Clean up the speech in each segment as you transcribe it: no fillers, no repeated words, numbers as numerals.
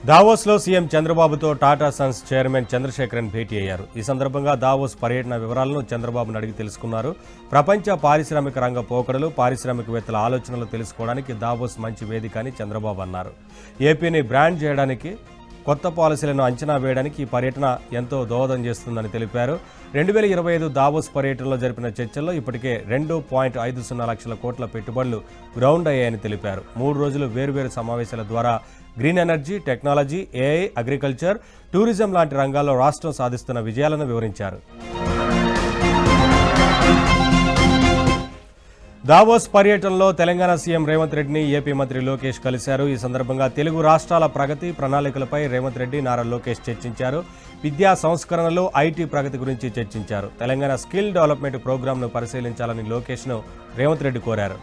దావోస్లో CM చంద్రబాబుతో Tata Sons chairman Chandrasekaran భేటీ అయ్యారు. ఈ సందర్భంగా దావోస్ పర్యటన వివరాలను చంద్రబాబును అడిగి తెలుసుకున్నారు. ప్రపంచ పారిశ్రామిక రంగ పోకడలు, పారిశ్రామికవేత్తల ఆలోచనలు తెలుసుకోవడానికి దావోస్ మంచి వేదిక అని చంద్రబాబు అన్నారు. ఏపీని బ్రాండ్ చేయడానికి, కొత్త పాలసీలను అంచనా వేయడానికి ఈ పర్యటన ఎంతో దోహదం చేస్తుందని తెలిపారు. 2025 దావోస్ పర్యటనలో జరిపిన చర్చల్లో ఇప్పటికే 2.50 లక్షల కోట్ల పెట్టుబడులు గ్రౌండ్ అయ్యాయని తెలిపారు. 3 రోజులు వేర్వేరు సమావేశాల ద్వారా green energy, technology, AI, agriculture, tourism లాంటి రంగాల్లో రాష్ట్రం సాధిస్తున్న విజయాలను వివరించారు. దావోస్ పర్యటనలో తెలంగాణ సీఎం రేవంత్ రెడ్డిని ఏపీ మంత్రి లోకేష్ కలిశారు. ఈ సందర్భంగా తెలుగు రాష్ట్రాల ప్రగతి ప్రణాళికలపై రేవంత్ రెడ్డి, నారా లోకేష్ చర్చించారు. విద్యా సంస్కరణలు, ఐటీ ప్రగతి గురించి చర్చించారు. తెలంగాణ స్కిల్ డెవలప్మెంట్ ప్రోగ్రాంను పరిశీలించాలని లోకేష్ను రేవంత్ రెడ్డి కోరారు.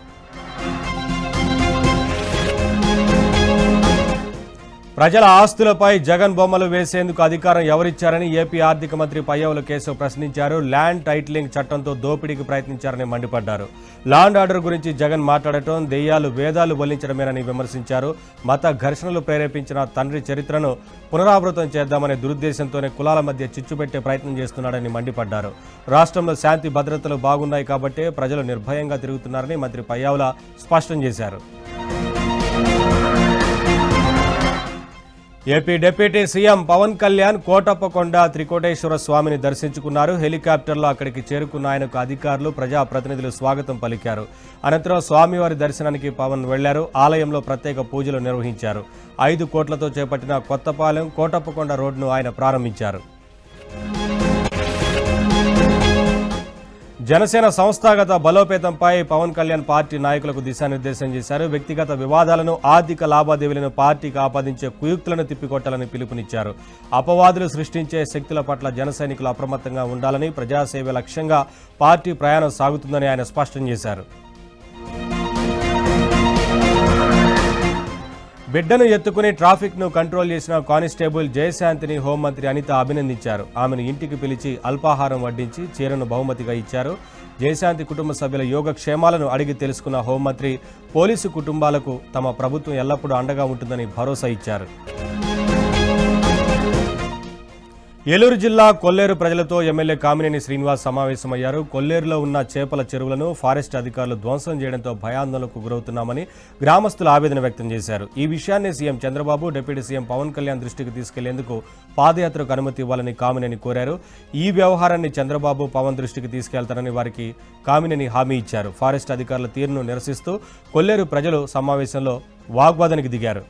ప్రజల ఆస్తులపై జగన్ బొమ్మలు వేసేందుకు అధికారం ఎవరిచ్చారని ఏపీ ఆర్థిక మంత్రి పయ్యావుల కేశవ్ ప్రశ్నించారు. ల్యాండ్ టైటిలింగ్ చట్టంతో దోపిడీకి ప్రయత్నించారని మండిపడ్డారు. లాండ్ ఆర్డర్ గురించి జగన్ మాట్లాడటం దెయ్యాలు వేదాలు వల్లించడమేనని విమర్శించారు. మత ఘర్షణలు ప్రేరేపించిన తండ్రి చరిత్రను పునరావృతం చేద్దామనే దురుద్దేశంతోనే కులాల మధ్య చిచ్చుపెట్టే ప్రయత్నం చేస్తున్నాడని మండిపడ్డారు. రాష్ట్రంలో శాంతి భద్రతలు బాగున్నాయి కాబట్టే ప్రజలు నిర్భయంగా తిరుగుతున్నారని మంత్రి పయ్యావుల స్పష్టం చేశారు. AP deputy CM Pawan Kalyan Kotappakonda Trikoteswara స్వామిని దర్శించుకున్నారు. హెలికాప్టర్లో అక్కడికి చేరుకున్న ఆయనకు అధికారులు, ప్రజాప్రతినిధులు స్వాగతం పలికారు. అనంతరం స్వామివారి దర్శనానికి పవన్ వెళ్లారు. ఆలయంలో ప్రత్యేక పూజలు నిర్వహించారు. 5 కోట్లతో చేపట్టిన కొత్తపాలెం కోటప్పకొండ రోడ్డును ఆయన ప్రారంభించారు. జనసేన సంస్థాగత బలోపేతంపై పవన్ కళ్యాణ్ పార్టీ నాయకులకు దిశానిర్దేశం చేశారు. వ్యక్తిగత వివాదాలను, ఆర్థిక లావాదేవీలను పార్టీకి ఆపాదించే కుయుక్తులను తిప్పికొట్టాలని పిలుపునిచ్చారు. అపవాదులు సృష్టించే శక్తుల పట్ల జన సైనికులు అప్రమత్తంగా ఉండాలని, ప్రజాసేవ లక్ష్యంగా పార్టీ ప్రయాణం సాగుతుందని ఆయన స్పష్టం చేశారు. బిడ్డను ఎత్తుకుని ట్రాఫిక్ను కంట్రోల్ చేసిన కానిస్టేబుల్ జయశాంతిని హోంమంత్రి అనిత అభినందించారు. ఆమెను ఇంటికి పిలిచి అల్పాహారం వడ్డించి చీరను బహుమతిగా ఇచ్చారు. జయశాంతి కుటుంబ సభ్యుల యోగక్షేమాలను అడిగి తెలుసుకున్న హోంమంత్రి పోలీసు కుటుంబాలకు తమ ప్రభుత్వం ఎల్లప్పుడూ అండగా ఉంటుందని భరోసా ఇచ్చారు. ఏలూరు జిల్లా కొల్లేరు ప్రజలతో ఎమ్మెల్యే కామినేని శ్రీనివాస్ సమావేశమయ్యారు. కొల్లేరులో ఉన్న చేపల చెరువులను ఫారెస్ట్ అధికారులు ధ్వంసం చేయడంతో భయాందోళనకు గురవుతున్నామని గ్రామస్తులు ఆవేదన వ్యక్తం చేశారు. ఈ విషయాన్ని CM Chandrababu, deputy CM Pawan Kalyan దృష్టికి తీసుకెళ్లేందుకు పాదయాత్రకు అనుమతి ఇవ్వాలని కామినేని కోరారు. ఈ వ్యవహారాన్ని చంద్రబాబు, పవన్ దృష్టికి తీసుకెళ్తారని వారికి కామినేని హామీ ఇచ్చారు. ఫారెస్ట్ అధికారుల తీరును నిరసిస్తూ కొల్లేరు ప్రజలు సమావేశంలో వాగ్వాదానికి దిగారు.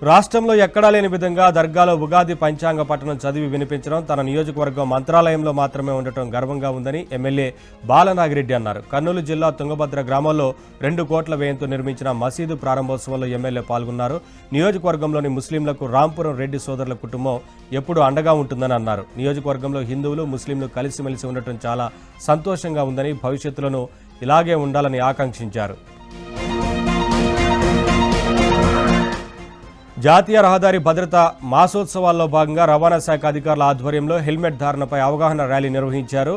రాష్ట్రంలో ఎక్కడా లేని విధంగా దర్గాలో ఉగాది పంచాంగ పఠనం చదివి వినిపించడం తన నియోజకవర్గం మంత్రాలయంలో మాత్రమే ఉండటం గర్వంగా ఉందని ఎమ్మెల్యే బాలనాగిరెడ్డి అన్నారు. కర్నూలు జిల్లా తుంగభద్ర గ్రామంలో 2 కోట్ల వ్యయంతో నిర్మించిన మసీదు ప్రారంభోత్సవంలో ఎమ్మెల్యే పాల్గొన్నారు. నియోజకవర్గంలోని ముస్లింలకు రాంపురం రెడ్డి సోదరుల కుటుంబం ఎప్పుడూ అండగా ఉంటుందని అన్నారు. నియోజకవర్గంలో హిందువులు, ముస్లింలు కలిసిమెలిసి ఉండటం చాలా సంతోషంగా ఉందని, భవిష్యత్తులోనూ ఇలాగే ఉండాలని ఆకాంక్షించారు. జాతీయ రహదారి భద్రతా మాసోత్సవాల్లో భాగంగా రవాణా శాఖ అధికారుల ఆధ్వర్యంలో హెల్మెట్ ధారణపై అవగాహన ర్యాలీ నిర్వహించారు.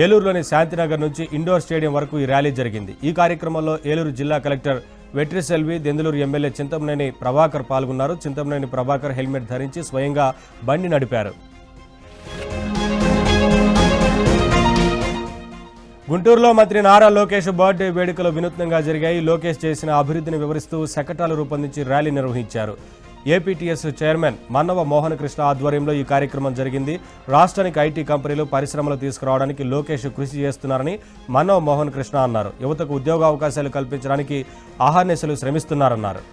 ఏలూరులోని శాంతినగర్ నుంచి ఇండోర్ స్టేడియం వరకు ఈ ర్యాలీ జరిగింది. ఈ కార్యక్రమంలో ఏలూరు జిల్లా కలెక్టర్ వెట్రిసెల్వి, దెందులూరు ఎమ్మెల్యే చింతమనేని ప్రభాకర్ పాల్గొన్నారు. చింతమనేని ప్రభాకర్ హెల్మెట్ ధరించి స్వయంగా బండి నడిపారు. గుంటూరులో మంత్రి నారా లోకేష్ బర్త్డే వేడుకలు వినూత్నంగా జరిగాయి. లోకేష్ చేసిన అభివృద్ధిని వివరిస్తూ శకటాలు రూపొందించి ర్యాలీ నిర్వహించారు. ఏపీటీఎస్ చైర్మన్ మన్నవ మోహన్ కృష్ణ ఆధ్వర్యంలో ఈ కార్యక్రమం జరిగింది. రాష్ట్రానికి ఐటీ కంపెనీలు, పరిశ్రమలు తీసుకురావడానికి లోకేష్ కృషి చేస్తున్నారని మన్నవ మోహన్ కృష్ణ అన్నారు. యువతకు ఉద్యోగ అవకాశాలు కల్పించడానికి అహర్నిశలు శ్రమిస్తున్నారన్నారు.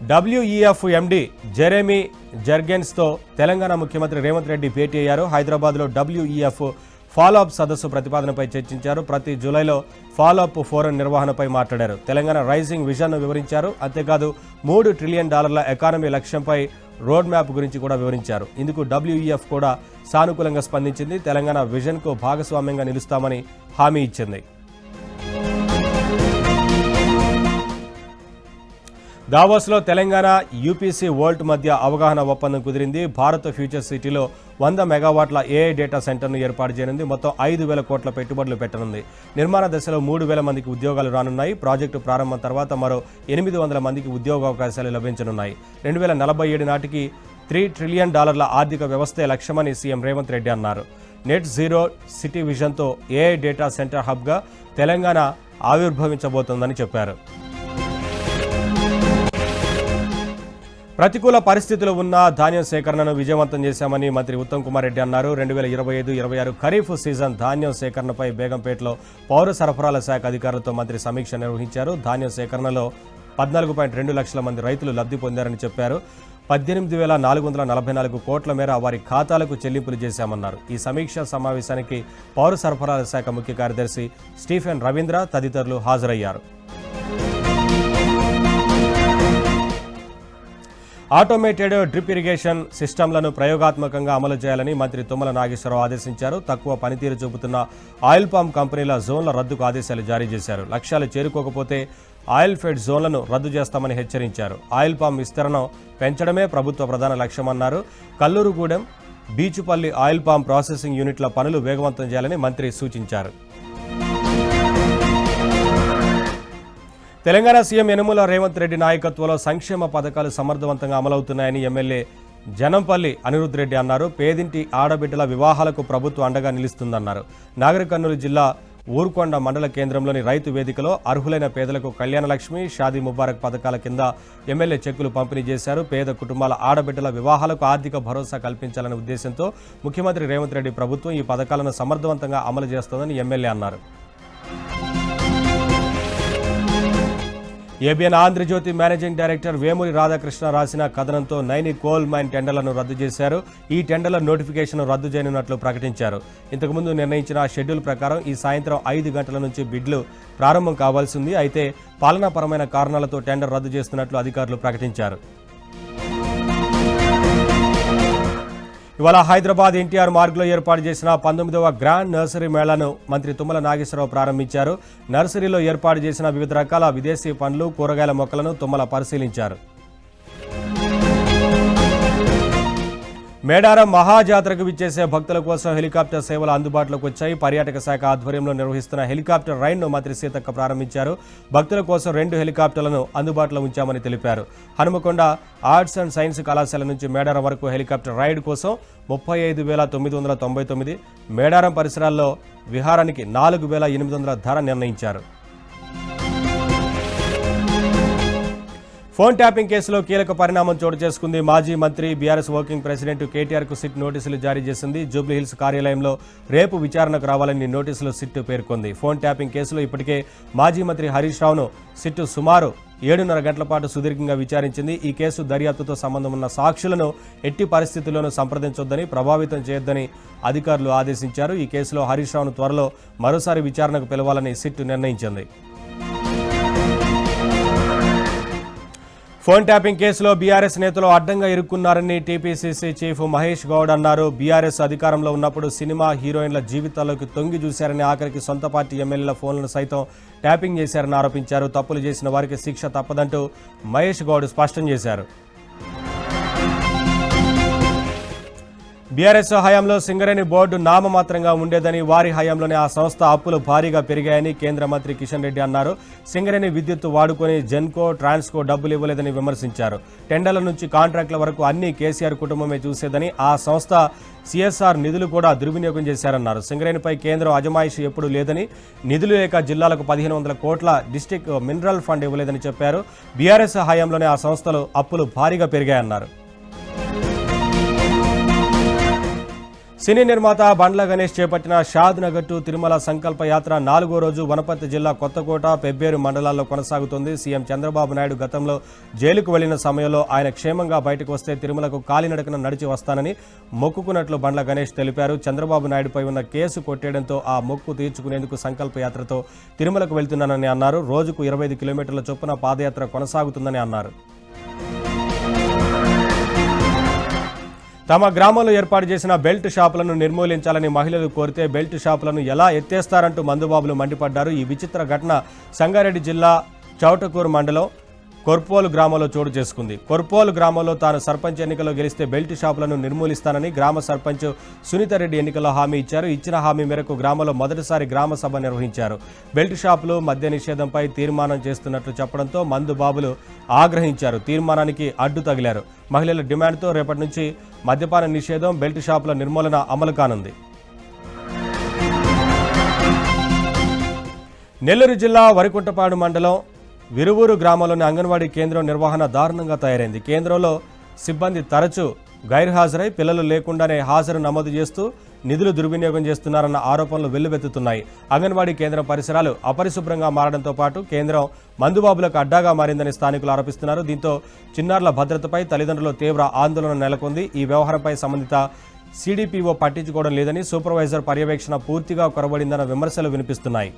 WEF ఎండీ జెరెమీ జర్గెన్స్తో తెలంగాణ ముఖ్యమంత్రి రేవంత్ రెడ్డి భేటీ అయ్యారు. హైదరాబాద్లో WEF ఫాలోఅప్ సదస్సు ప్రతిపాదనపై చర్చించారు. ప్రతి జూలైలో ఫాలోఅప్ ఫోరం నిర్వహణపై మాట్లాడారు. తెలంగాణ రైజింగ్ విజన్ను వివరించారు. అంతేకాదు $3 ట్రిలియన్ ఎకానమీ లక్ష్యంపై రోడ్ మ్యాప్ గురించి కూడా వివరించారు. ఇందుకు WEF కూడా సానుకూలంగా స్పందించింది. తెలంగాణ విజన్కు భాగస్వామ్యంగా నిలుస్తామని హామీ ఇచ్చింది. దావోస్లో తెలంగాణ యూపీసీ వోల్ట్ మధ్య అవగాహన ఒప్పందం కుదిరింది. భారత్ ఫ్యూచర్ సిటీలో 100 మెగావాట్ల ఏఐ డేటా సెంటర్ను ఏర్పాటు చేయనుంది. మొత్తం 5,000 కోట్ల పెట్టుబడులు పెట్టనుంది. నిర్మాణ దశలో 3,000 మందికి ఉద్యోగాలు రానున్నాయి. ప్రాజెక్టు ప్రారంభం తర్వాత మరో 800 మందికి ఉద్యోగావకాశాలు లభించనున్నాయి. 2047 నాటికి $3 ట్రిలియన్ ఆర్థిక వ్యవస్థే లక్ష్యమని సీఎం రేవంత్ రెడ్డి అన్నారు. నెట్ జీరో సిటీ విజన్తో ఏఐ డేటా సెంటర్ హబ్గా తెలంగాణ ఆవిర్భవించబోతోందని చెప్పారు. ప్రతికూల పరిస్థితులు ఉన్న ధాన్యం సేకరణను విజయవంతం చేశామని మంత్రి ఉత్తమ్ కుమార్ రెడ్డి అన్నారు. 2025-26 ఖరీఫ్ సీజన్ ధాన్యం సేకరణపై బేగంపేటలో పౌర సరఫరాల శాఖ అధికారులతో మంత్రి సమీక్ష నిర్వహించారు. ధాన్యం సేకరణలో 14.2 లక్షల మంది రైతులు లబ్ధి పొందారని చెప్పారు. 18,444 కోట్ల మేర వారి ఖాతాలకు చెల్లింపులు చేశామన్నారు. ఈ సమీక్షా సమావేశానికి పౌర సరఫరాల శాఖ ముఖ్య కార్యదర్శి స్టీఫెన్ రవీంద్ర తదితరులు హాజరయ్యారు. ఆటోమేటెడ్ డ్రిప్ ఇరిగేషన్ సిస్టమ్లను ప్రయోగాత్మకంగా అమలు చేయాలని మంత్రి తుమ్మల నాగేశ్వరరావు ఆదేశించారు. తక్కువ పనితీరు చూపుతున్న ఆయిల్ పామ్ కంపెనీల జోన్ల రద్దుకు ఆదేశాలు జారీ చేశారు. లక్ష్యాలు చేరుకోకపోతే ఆయిల్ ఫెడ్ జోన్లను రద్దు చేస్తామని హెచ్చరించారు. ఆయిల్ పామ్ విస్తరణను పెంచడమే ప్రభుత్వ ప్రధాన లక్ష్యమన్నారు. Kallurugudem, Beechupalli oil palm processing యూనిట్ల పనులు వేగవంతం చేయాలని మంత్రి సూచించారు. తెలంగాణ సీఎం యనుమల రేవంత్ రెడ్డి నాయకత్వంలో సంక్షేమ పథకాలు సమర్థవంతంగా అమలవుతున్నాయని ఎమ్మెల్యే జనంపల్లి అనిరుద్ రెడ్డి అన్నారు. పేదింటి ఆడబిడ్డల వివాహాలకు ప్రభుత్వం అండగా నిలుస్తుందన్నారు. నాగర్ కర్నూలు జిల్లా ఊరుకొండ మండల కేంద్రంలోని రైతు వేదికలో అర్హులైన పేదలకు కళ్యాణ లక్ష్మి, షాదీ ముబారక్ పథకాల కింద ఎమ్మెల్యే చెక్కులు పంపిణీ చేశారు. పేద కుటుంబాల ఆడబిడ్డల వివాహాలకు ఆర్థిక భరోసా కల్పించాలనే ఉద్దేశంతో ముఖ్యమంత్రి రేవంత్ రెడ్డి ప్రభుత్వం ఈ పథకాలను సమర్థవంతంగా అమలు చేస్తోందని ఎమ్మెల్యే అన్నారు. ABN Andhrajyothi managing director Vemuri Radhakrishna రాసిన కథనంతో నైని కోల్ మైన్ టెండర్లను రద్దు చేశారు. ఈ టెండర్ల నోటిఫికేషన్ రద్దు చేయనున్నట్లు ప్రకటించారు. ఇంతకుముందు నిర్ణయించిన షెడ్యూల్ ప్రకారం ఈ సాయంత్రం 5 గంటల నుంచి బిడ్లు ప్రారంభం కావాల్సి ఉంది. అయితే పాలనాపరమైన కారణాలతో టెండర్ రద్దు చేస్తున్నట్లు అధికారులు ప్రకటించారు. ఇవాళ హైదరాబాద్ ఎన్టీఆర్ మార్గ్లో ఏర్పాటు చేసిన 19వ గ్రాండ్ నర్సరీ మేళాను మంత్రి తుమ్మల నాగేశ్వరరావు ప్రారంభించారు. నర్సరీలో ఏర్పాటు చేసిన వివిధ రకాల విదేశీ పండ్లు, కూరగాయల మొక్కలను తుమ్మల పరిశీలించారు. మేడారం మహాజాతరకు విచ్చేసే భక్తుల కోసం హెలికాప్టర్ సేవలు అందుబాటులోకి వచ్చాయి. పర్యాటక శాఖ ఆధ్వర్యంలో నిర్వహిస్తున్న హెలికాప్టర్ రైడ్ను మంత్రి సీతక్క ప్రారంభించారు. భక్తుల కోసం 2 హెలికాప్టర్లను అందుబాటులో ఉంచామని తెలిపారు. హనుమకొండ ఆర్ట్స్ అండ్ సైన్స్ కళాశాల నుంచి మేడారం వరకు హెలికాప్టర్ రైడ్ కోసం 35,999, మేడారం పరిసరాల్లో విహారానికి 4,800 ధర నిర్ణయించారు. ఫోన్ ట్యాపింగ్ కేసులో కీలక పరిణామం చోటు చేసుకుంది. మాజీ మంత్రి బీఆర్ఎస్ వర్కింగ్ ప్రెసిడెంట్ కేటీఆర్కు సిట్ నోటీసులు జారీ చేసింది. జూబ్లీహిల్స్ కార్యాలయంలో రేపు విచారణకు రావాలని నోటీసులు సిట్ పేర్కొంది. ఫోన్ ట్యాపింగ్ కేసులో ఇప్పటికే మాజీ మంత్రి హరీష్ రావును సిట్ సుమారు 7:30 గంటల పాటు సుదీర్ఘంగా విచారించింది. ఈ కేసు దర్యాప్తుతో సంబంధం ఉన్న సాక్షులను ఎట్టి పరిస్థితుల్లోనూ సంప్రదించొద్దని, ప్రభావితం చేయొద్దని అధికారులు ఆదేశించారు. ఈ కేసులో హరీష్ రావును త్వరలో మరోసారి విచారణకు పిలవాలని సిట్ నిర్ణయించింది. ఫోన్ ట్యాపింగ్ కేసులో బీఆర్ఎస్ నేతలు అడ్డంగా ఇరుక్కున్నారని టీపీసీసీ చీఫ్ మహేష్ గౌడ్ అన్నారు. బీఆర్ఎస్ అధికారంలో ఉన్నప్పుడు సినిమా హీరోయిన్ల జీవితాల్లోకి తొంగి చూశారని, ఆఖరికి సొంత పార్టీ ఎమ్మెల్యేల ఫోన్లను సైతం ట్యాపింగ్ చేశారని ఆరోపించారు. తప్పులు చేసిన వారికి శిక్ష తప్పదంటూ మహేష్ గౌడ్ స్పష్టం చేశారు. బీఆర్ఎస్ హయాంలో సింగరేణి బోర్డు నామమాత్రంగా ఉండేదని, వారి హయాంలోనే ఆ సంస్థ అప్పులు భారీగా పెరిగాయని కేంద్ర మంత్రి కిషన్ రెడ్డి అన్నారు. సింగరేణి విద్యుత్తు వాడుకొని జెన్కో, ట్రాన్స్కో డబ్బులు ఇవ్వలేదని విమర్శించారు. టెండర్ల నుంచి కాంట్రాక్టుల వరకు అన్ని కేసీఆర్ కుటుంబమే చూసేదని, ఆ సంస్థ సిఎస్ఆర్ నిధులు కూడా దుర్వినియోగం చేశారన్నారు. సింగరేణిపై కేంద్రం అజమాయిషీ ఎప్పుడూ లేదని, నిధులు లేక జిల్లాలకు 1,500 కోట్ల డిస్టిక్ మినరల్ ఫండ్ ఇవ్వలేదని చెప్పారు. బీఆర్ఎస్ హయాంలోనే ఆ సంస్థలు అప్పులు భారీగా పెరిగాయన్నారు. సినీ నిర్మాత బండ్ల గణేష్ చేపట్టిన షాద్ నగర్ టు తిరుమల సంకల్ప యాత్ర 4వ రోజు వనపర్తి జిల్లా కొత్తకోట, పెబ్బేరు మండలాల్లో కొనసాగుతోంది. సీఎం చంద్రబాబు నాయుడు గతంలో జైలుకు వెళ్లిన సమయంలో ఆయన క్షేమంగా బయటకు వస్తే తిరుమలకు కాలినడకన నడిచి వస్తానని మొక్కుకున్నట్లు బండ్ల గణేష్ తెలిపారు. చంద్రబాబు నాయుడుపై ఉన్న కేసు కొట్టేయడంతో ఆ మొక్కు తీర్చుకునేందుకు సంకల్ప యాత్రతో తిరుమలకు వెళ్తున్నానని అన్నారు. రోజుకు 25 కిలోమీటర్ల చొప్పున పాదయాత్ర కొనసాగుతుందని అన్నారు. తమ గ్రామంలో ఏర్పాటు చేసిన బెల్ట్ షాపులను నిర్మూలించాలని మహిళలు కోరితే బెల్ట్ షాపులను ఎలా ఎత్తేస్తారంటూ మందుబాబులు మండిపడ్డారు. ఈ విచిత్ర ఘటన సంగారెడ్డి జిల్లా చౌటకూరు మండలం కొర్పోలు గ్రామంలో చోటు చేసుకుంది. కొర్పోలు గ్రామంలో తాను సర్పంచ్ ఎన్నికల్లో గెలిస్తే బెల్ట్ షాపులను నిర్మూలిస్తానని గ్రామ సర్పంచ్ సునీతారెడ్డి ఎన్నికల్లో హామీ ఇచ్చారు. ఇచ్చిన హామీ మేరకు గ్రామంలో మొదటిసారి గ్రామ సభ నిర్వహించారు. బెల్ట్ షాపులు మద్య నిషేధంపై తీర్మానం చేస్తున్నట్లు చెప్పడంతో మందు బాబులు ఆగ్రహించారు. తీర్మానానికి అడ్డు తగిలారు. మహిళల డిమాండ్తో రేపటి నుంచి మద్యపాన నిషేధం, బెల్ట్ షాపుల నిర్మూలన అమలు కానుంది. నెల్లూరు జిల్లా వరికుంటపాడు మండలం విరువూరు గ్రామంలోని అంగన్వాడీ కేంద్రం నిర్వహణ దారుణంగా తయారైంది. కేంద్రంలో సిబ్బంది తరచూ గైర్హాజరై పిల్లలు లేకుండానే హాజరు నమోదు చేస్తూ నిధులు దుర్వినియోగం చేస్తున్నారన్న ఆరోపణలు వెల్లువెత్తుతున్నాయి. అంగన్వాడీ కేంద్రం పరిసరాలు అపరిశుభ్రంగా మారడంతో పాటు కేంద్రం మందుబాబులకు అడ్డాగా మారిందని స్థానికులు ఆరోపిస్తున్నారు. దీంతో చిన్నారుల భద్రతపై తల్లిదండ్రులు తీవ్ర ఆందోళన నెలకొంది. ఈ వ్యవహారంపై సంబంధిత సిడిపిఓ పట్టించుకోవడం లేదని, సూపర్వైజర్ పర్యవేక్షణ పూర్తిగా కొరబడిందన్న విమర్శలు వినిపిస్తున్నాయి.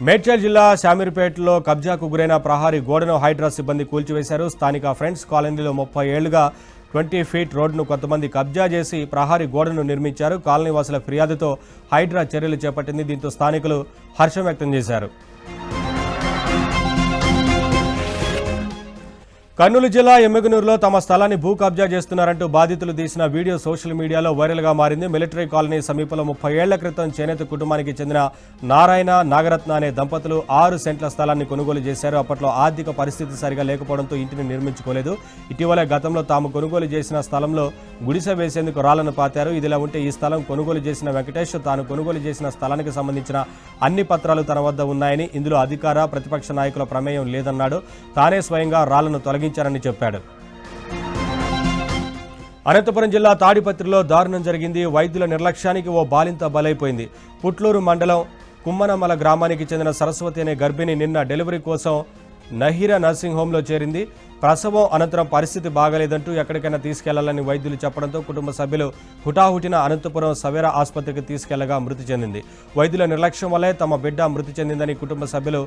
మేడ్చల్ జిల్లా శామీర్పేటలో కబ్జాకు గురైన ప్రహారీ గోడను హైడ్రా సిబ్బంది కూల్చివేశారు. స్థానిక ఫ్రెండ్స్ కాలనీలో 30 ఏళ్లుగా 20 ఫీట్ రోడ్డును కొంతమంది కబ్జా చేసి ప్రహారీ గోడను నిర్మించారు. కాలనీ వాసుల ఫిర్యాదుతో హైడ్రా చర్యలు చేపట్టింది. దీంతో స్థానికులు హర్షం వ్యక్తం చేశారు. కర్నూలు జిల్లా ఎమ్మిగనూరులో తమ స్థలాన్ని భూ కబ్జా చేస్తున్నారంటూ బాధితులు తీసిన వీడియో సోషల్ మీడియాలో వైరల్గా మారింది. మిలిటరీ కాలనీ సమీపంలో 30 ఏళ్ల క్రితం చేనేత కుటుంబానికి చెందిన నారాయణ, నాగరత్న అనే దంపతులు 6 సెంట్ల స్థలాన్ని కొనుగోలు చేశారు. అప్పట్లో ఆర్థిక పరిస్థితి సరిగా లేకపోవడంతో ఇంటిని నిర్మించుకోలేదు. ఇటీవలే గతంలో తాము కొనుగోలు చేసిన స్థలంలో గుడిసె వేసేందుకు రాళ్లను పాతారు. ఇదిలా ఉంటే ఈ స్థలం కొనుగోలు చేసిన వెంకటేష్ తాను కొనుగోలు చేసిన స్థలానికి సంబంధించిన అన్ని పత్రాలు తన వద్ద ఉన్నాయని, ఇందులో అధికార ప్రతిపక్ష నాయకుల ప్రమేయం లేదన్నాడు. తానే స్వయంగా రాళ్లను తొలగించారని చెప్పాడు. అనంతపురం జిల్లా తాడిపత్రిలో దారుణం జరిగింది. వైద్యుల నిర్లక్ష్యానికి ఓ బాలింత బలైపోయింది. పుట్లూరు మండలం కుమ్మనమల గ్రామానికి చెందిన సరస్వతి అనే గర్భిణి నిన్న డెలివరీ కోసం నహీరా నర్సింగ్ హోంలో చేరింది. ప్రసవం అనంతరం పరిస్థితి బాగలేదంటూ ఎక్కడికైనా తీసుకెళ్లాలని వైద్యులు చెప్పడంతో కుటుంబ సభ్యులు హుటాహుటిన అనంతపురం సవేరా ఆసుపత్రికి తీసుకెళ్లగా మృతి చెందింది. వైద్యుల నిర్లక్ష్యం వల్లే తమ బిడ్డ మృతి చెందిందని కుటుంబ సభ్యులు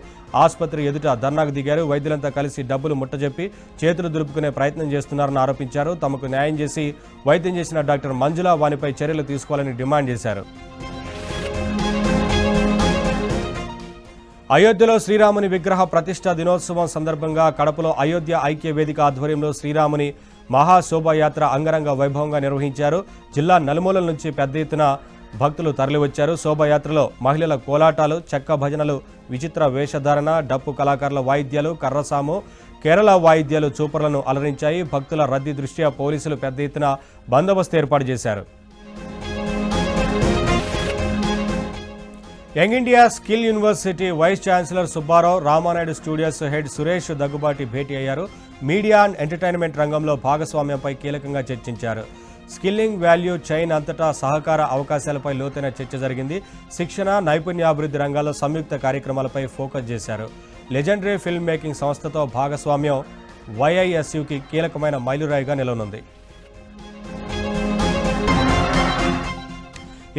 ఆసుపత్రి ఎదుట ధర్నాకు దిగారు. వైద్యులంతా కలిసి డబ్బులు ముట్టజెప్పి చేతులు దులుపుకునే ప్రయత్నం చేస్తున్నారని ఆరోపించారు. తమకు న్యాయం చేసి వైద్యం చేసిన డాక్టర్ మంజుల వానిపై చర్యలు తీసుకోవాలని డిమాండ్ చేశారు. అయోధ్యలో శ్రీరాముని విగ్రహ ప్రతిష్ఠ దినోత్సవం సందర్భంగా కడపలో అయోధ్య ఐక్య వేదిక ఆధ్వర్యంలో శ్రీరాముని మహాశోభాయాత్ర అంగరంగ వైభవంగా నిర్వహించారు. జిల్లా నలుమూలల నుంచి పెద్ద ఎత్తున భక్తులు తరలివచ్చారు. శోభాయాత్రలో మహిళల కోలాటాలు, చెక్క భజనలు, విచిత్ర వేషధారణ, డప్పు కళాకారుల వాయిద్యాలు, కర్రసాము, కేరళ వాయిద్యాలు చూపర్లను అలరించాయి. భక్తుల రద్దీ దృష్ట్యా పోలీసులు పెద్ద ఎత్తున బందోబస్తు ఏర్పాటు చేశారు. Young India skill university vice chancellor Subbarao, Ramanaidu studios head Suresh Daggubati భేటీ అయ్యారు. మీడియా అండ్ ఎంటర్టైన్మెంట్ రంగంలో భాగస్వామ్యంపై కీలకంగా చర్చించారు. స్కిల్లింగ్ వాల్యూ చైన్ అంతటా సహకార అవకాశాలపై లోతైన చర్చ జరిగింది. శిక్షణ, నైపుణ్యాభివృద్ధి రంగాల్లో సంయుక్త కార్యక్రమాలపై ఫోకస్ చేశారు. లెజెండరీ ఫిల్మ్ మేకింగ్ సంస్థతో భాగస్వామ్యం వైఐఎస్యుకి కీలకమైన మైలురాయిగా నిలవనుంది.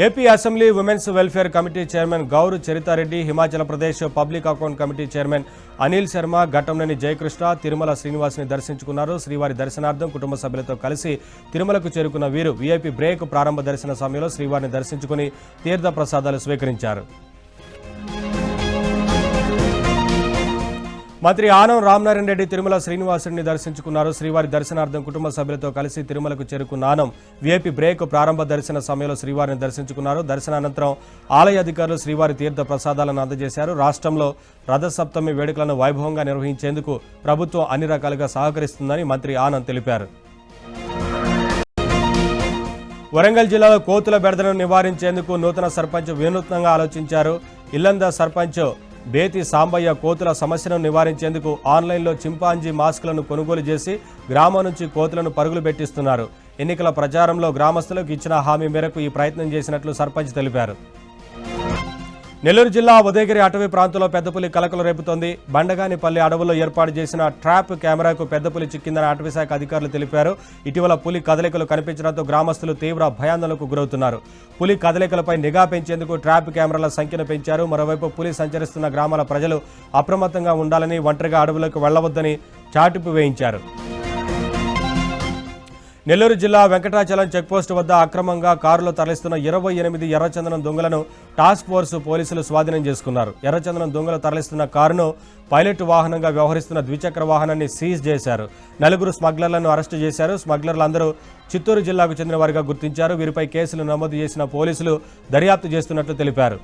AP assembly women's welfare committee chairman Gouru Charitha Reddy, Himachal Pradesh public account committee chairman Anil Sharma, Ghattamaneni Jayakrishna Tirumala శ్రీనివాస్ని దర్శించుకున్నారు. శ్రీవారి దర్శనార్థం కుటుంబ సభ్యులతో కలిసి తిరుమలకు చేరుకున్న వీరు వీఐపీ బ్రేక్ ప్రారంభ దర్శన సమయంలో శ్రీవారిని దర్శించుకుని తీర్థ ప్రసాదాలు స్వీకరించారు. మంత్రి ఆనం రామనారాయణ రెడ్డి తిరుమల శ్రీనివాసుడిని దర్శించుకున్నారు. శ్రీవారి దర్శనార్థం కుటుంబ సభ్యులతో కలిసి తిరుమలకు చేరుకున్న ఆనం వీఐపీ బ్రేక్ ప్రారంభ దర్శన సమయంలో శ్రీవారిని దర్శించుకున్నారు. దర్శనానంతరం ఆలయ అధికారులు శ్రీవారి తీర్థ ప్రసాదాలను అందజేశారు. రాష్ట్రంలో రథసప్తమి వేడుకలను వైభవంగా నిర్వహించేందుకు ప్రభుత్వం అన్ని రకాలుగా సహకరిస్తుందని మంత్రి ఆనం తెలిపారు. వరంగల్ జిల్లాలో కోతుల బెడదను నివారించేందుకు నూతన సర్పంచ్ వినూత్నంగా ఆలోచించారు. ఇల్లంద సర్పంచ్ బేతి సాంబయ్య కోతుల సమస్యను నివారించేందుకు ఆన్లైన్లో చింపాంజీ మాస్కులను కొనుగోలు చేసి గ్రామం నుంచి కోతులను పరుగులు పెట్టిస్తున్నారు. ఎన్నికల ప్రచారంలో గ్రామస్తులకు ఇచ్చిన హామీ మేరకు ఈ ప్రయత్నం చేసినట్లు సర్పంచ్ తెలిపారు. నెల్లూరు జిల్లా ఉదయగిరి అటవీ ప్రాంతంలో పెద్దపులి కలకలు రేపుతోంది. బండగానిపల్లి అడవుల్లో ఏర్పాటు చేసిన ట్రాప్ కెమెరాకు పెద్దపులి చిక్కిందని అటవీశాఖ అధికారులు తెలిపారు. ఇటీవల పులి కదలికలు కనిపించడంతో గ్రామస్తులు తీవ్ర భయాందోళనకు గురవుతున్నారు. పులి కదలికలపై నిఘా పెంచేందుకు ట్రాప్ కెమెరాల సంఖ్యను పెంచారు. మరోవైపు పులి సంచరిస్తున్న గ్రామాల ప్రజలు అప్రమత్తంగా ఉండాలని, ఒంటరిగా అడవులకు వెళ్లవద్దని చాటింపు వేయించారు. నెల్లూరు జిల్లా వెంకటాచలం చెక్పోస్టు వద్ద అక్రమంగా కారులో తరలిస్తున్న 28 ఎర్రచందనం దొంగలను టాస్క్ ఫోర్స్ పోలీసులు స్వాధీనం చేసుకున్నారు. ఎర్రచందనం దొంగలు తరలిస్తున్న కారును పైలట్ వాహనంగా వ్యవహరిస్తున్న ద్విచక్ర వాహనాన్ని సీజ్ చేశారు. 4 స్మగ్లర్లను అరెస్టు చేశారు. స్మగ్లర్లందరూ చిత్తూరు జిల్లాకు చెందిన వారిగా గుర్తించారు. వీరిపై కేసులు నమోదు చేసిన పోలీసులు దర్యాప్తు చేస్తున్నట్లు తెలిపారు.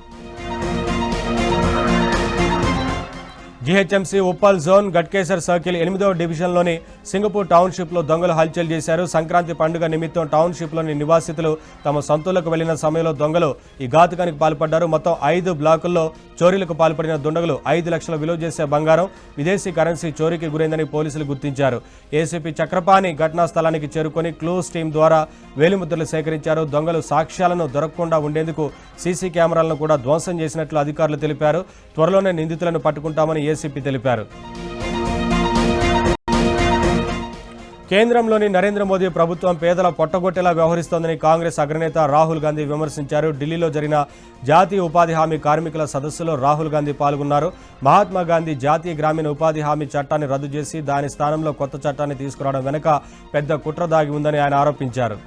GHMC Uppal zone Ghatkesar circle 8వ డివిజన్లోని సింగపూర్ టౌన్షిప్లో దొంగలు హల్చల్ చేశారు. సంక్రాంతి పండుగ నిమిత్తం టౌన్షిప్లోని నివాసితులు తమ సొంతూళ్లకు వెళ్లిన సమయంలో దొంగలు ఈ ఘాతుకానికి పాల్పడ్డారు. మొత్తం 5 బ్లాకుల్లో చోరీలకు పాల్పడిన దుండగులు 5 లక్షల విలువ చేసే బంగారం, విదేశీ కరెన్సీ చోరీకి గురైందని పోలీసులు గుర్తించారు. ఏసీపీ చక్రపాణి ఘటనా స్థలానికి చేరుకొని క్లూస్ టీం ద్వారా వేలిముద్రలు సేకరించారు. దొంగలు సాక్ష్యాలను దొరకకుండా ఉండేందుకు సీసీ కెమెరాలను కూడా ధ్వంసం చేసినట్లు అధికారులు తెలిపారు. త్వరలోనే నిందితులను పట్టుకుంటామని ఏసీపీ తెలిపారు. కేంద్రంలోని నరేంద్ర మోదీ ప్రభుత్వం పేదల పొట్టగొట్టేలా వ్యవహరిస్తోందని కాంగ్రెస్ అగ్రనేత రాహుల్ గాంధీ విమర్శించారు. ఢిల్లీలో జరిగిన జాతీయ ఉపాధి హామీ కార్మికుల సదస్సులో రాహుల్ గాంధీ పాల్గొన్నారు. మహాత్మా గాంధీ జాతీయ గ్రామీణ ఉపాధి హామీ చట్టాన్ని రద్దు చేసి దాని స్థానంలో కొత్త చట్టాన్ని తీసుకురావడం వెనుక పెద్ద కుట్ర దాగి ఉందని ఆయన ఆరోపించారు.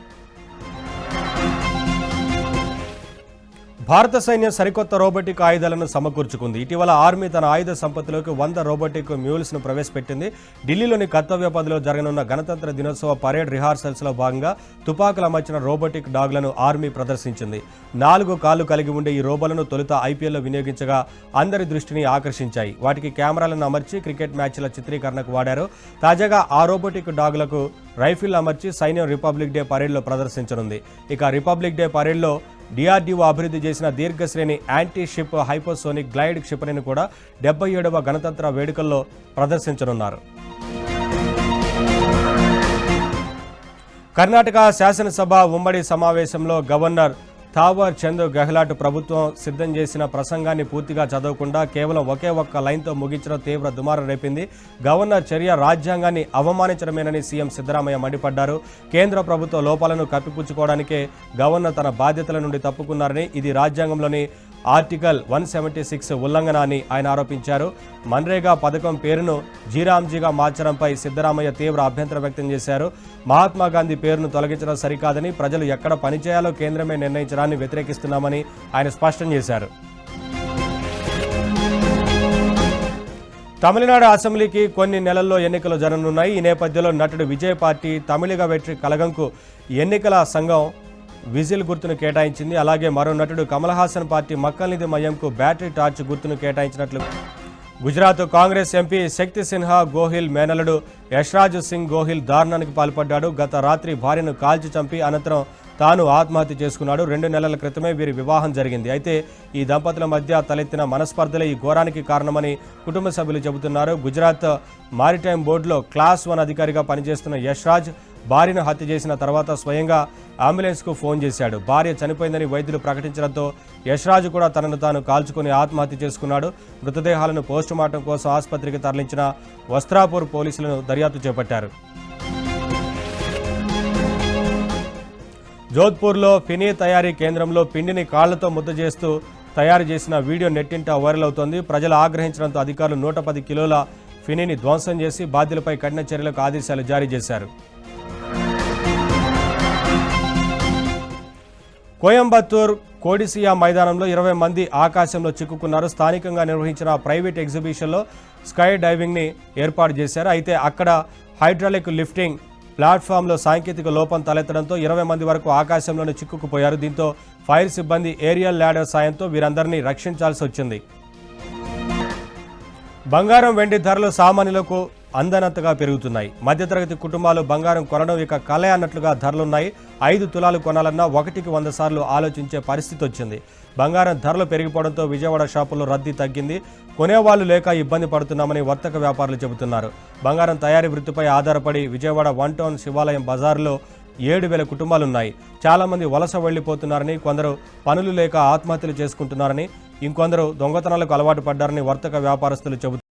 భారత సైన్యం సరికొత్త రోబోటిక్ ఆయుధాలను సమకూర్చుకుంది. ఇటీవల ఆర్మీ తన ఆయుధ సంపత్తిలోకి 100 రోబోటిక్ మ్యూల్స్ను ప్రవేశపెట్టింది. ఢిల్లీలోని కర్తవ్య పథ్లో జరగనున్న గణతంత్ర దినోత్సవ పరేడ్ రిహార్సల్స్లో భాగంగా తుపాకులు అమర్చిన రోబోటిక్ డాగ్లను ఆర్మీ ప్రదర్శించింది. 4 కాళ్లు కలిగి ఉండే ఈ రోబోలను తొలుత ఐపీఎల్లో వినియోగించగా అందరి దృష్టిని ఆకర్షించాయి. వాటికి కెమెరాలను అమర్చి క్రికెట్ మ్యాచ్ల చిత్రీకరణకు వాడారు. తాజాగా ఆ రోబోటిక్ డాగ్లకు రైఫిల్ అమర్చి సైన్యం రిపబ్లిక్ డే పరేడ్లో ప్రదర్శించనుంది. ఇక రిపబ్లిక్ డే పరేడ్లో డిఆర్డీఓ అభివృద్ధి చేసిన దీర్ఘశ్రేణి యాంటీ షిప్ హైపోసోనిక్ గ్లైడ్ క్షిపణిని కూడా 77వ గణతంత్ర వేడుకల్లో ప్రదర్శించనున్నారు. కర్ణాటక శాసనసభ ఉమ్మడి సమావేశంలో గవర్నర్ థావర్ చంద్ గెహ్లాట్ ప్రభుత్వం సిద్ధం చేసిన ప్రసంగాన్ని పూర్తిగా చదవకుండా కేవలం ఒకే ఒక్క లైన్తో ముగించడం తీవ్ర దుమారం రేపింది. గవర్నర్ చర్య రాజ్యాంగాన్ని అవమానించడమేనని సీఎం సిద్ధరామయ్య మండిపడ్డారు. కేంద్ర ప్రభుత్వ లోపాలను కప్పిపుచ్చుకోవడానికే గవర్నర్ తన బాధ్యతల నుండి తప్పుకున్నారని, ఇది రాజ్యాంగంలోని ఆర్టికల్ 176 ఉల్లంఘన అని ఆయన ఆరోపించారు. మన్రేగా పథకం పేరును జీరాంజీగా మార్చడంపై సిద్ధరామయ్య తీవ్ర అభ్యంతరం వ్యక్తం చేశారు. మహాత్మా గాంధీ పేరును తొలగించడం సరికాదని, ప్రజలు ఎక్కడ పనిచేయాలో కేంద్రమే నిర్ణయించడాన్ని వ్యతిరేకిస్తున్నామని ఆయన స్పష్టం చేశారు. తమిళనాడు అసెంబ్లీకి కొన్ని నెలల్లో ఎన్నికలు జరగనున్నాయి. ఈ నేపథ్యంలో నటుడు విజయ్ పార్టీ తమిళిగ వెట్రి కలగంకు ఎన్నికల సంఘం విజిల్ గుర్తును కేటాయించింది. అలాగే మరో నటుడు కమల్ హాసన్ పార్టీ మక్కల్నిధి మయంకు బ్యాటరీ టార్చ్ గుర్తును కేటాయించినట్లు గుజరాత్ కాంగ్రెస్ ఎంపీ శక్తి సిన్హా గోహిల్ మేనలుడు యశ్రాజ్ సింగ్ గోహిల్ దారుణానికి పాల్పడ్డాడు. గత రాత్రి భార్యను కాల్చి చంపి అనంతరం తాను ఆత్మహత్య చేసుకున్నాడు. 2 నెలల క్రితమే వీరి వివాహం జరిగింది. అయితే ఈ దంపతుల మధ్య తలెత్తిన మనస్పర్ధలే ఈ ఘోరానికి కారణమని కుటుంబ సభ్యులు చెబుతున్నారు. గుజరాత్ మారిటైమ్ బోర్డులో క్లాస్ 1 అధికారిగా పనిచేస్తున్న యశ్రాజ్ భార్యను హత్య చేసిన తర్వాత స్వయంగా అంబులెన్స్కు ఫోన్ చేశాడు. భార్య చనిపోయిందని వైద్యులు ప్రకటించడంతో యశ్రాజ్ కూడా తనను తాను కాల్చుకుని ఆత్మహత్య చేసుకున్నాడు. మృతదేహాలను పోస్టుమార్టం కోసం ఆసుపత్రికి తరలించిన వస్త్రాపూర్ పోలీసులను దర్యాప్తు చేపట్టారు. జోధ్పూర్లో ఫినీ తయారీ కేంద్రంలో పిండిని కాళ్లతో ముద్ద చేస్తూ తయారు చేసిన వీడియో నెట్టింట వైరల్ అవుతోంది. ప్రజలు ఆగ్రహించడంతో అధికారులు 110 కిలోల ఫినీని ధ్వంసం చేసి బాధ్యులపై కఠిన చర్యలకు ఆదేశాలు జారీ చేశారు. కోయంబత్తూర్ కోడిసియా మైదానంలో 20 మంది ఆకాశంలో చిక్కుకున్నారు. స్థానికంగా నిర్వహించిన ప్రైవేట్ ఎగ్జిబిషన్లో స్కై డైవింగ్ని ఏర్పాటు చేశారు. అయితే అక్కడ హైడ్రాలిక్ లిఫ్టింగ్ ప్లాట్ఫామ్లో సాంకేతిక లోపం తలెత్తడంతో 20 మంది వరకు ఆకాశంలోనే చిక్కుకుపోయారు. దీంతో ఫైర్ సిబ్బంది ఏరియల్ ల్యాడర్ సాయంతో వీరందరినీ రక్షించాల్సి వచ్చింది. బంగారం వెండి ధరలు సామాన్యులకు అందనంతగా పెరుగుతున్నాయి. మధ్యతరగతి కుటుంబాలు బంగారం కొనడం ఇక కలే అన్నట్లుగా ధరలున్నాయి. 5 తులాలు కొనాలన్నా 1కి 100 సార్లు ఆలోచించే పరిస్థితి వచ్చింది. బంగారం ధరలు పెరిగిపోవడంతో విజయవాడ షాపుల్లో రద్దీ తగ్గింది. కొనేవాళ్లు లేక ఇబ్బంది పడుతున్నామని వర్తక వ్యాపారులు చెబుతున్నారు. బంగారం తయారీ వృత్తిపై ఆధారపడి విజయవాడ 1 టౌన్ శివాలయం బజార్లో 7,000 కుటుంబాలున్నాయి. చాలామంది వలస వెళ్లిపోతున్నారని, కొందరు పనులు లేక ఆత్మహత్యలు చేసుకుంటున్నారని, ఇంకొందరు దొంగతనాలకు అలవాటు పడ్డారని వర్తక వ్యాపారస్తులు చెబుతున్నారు.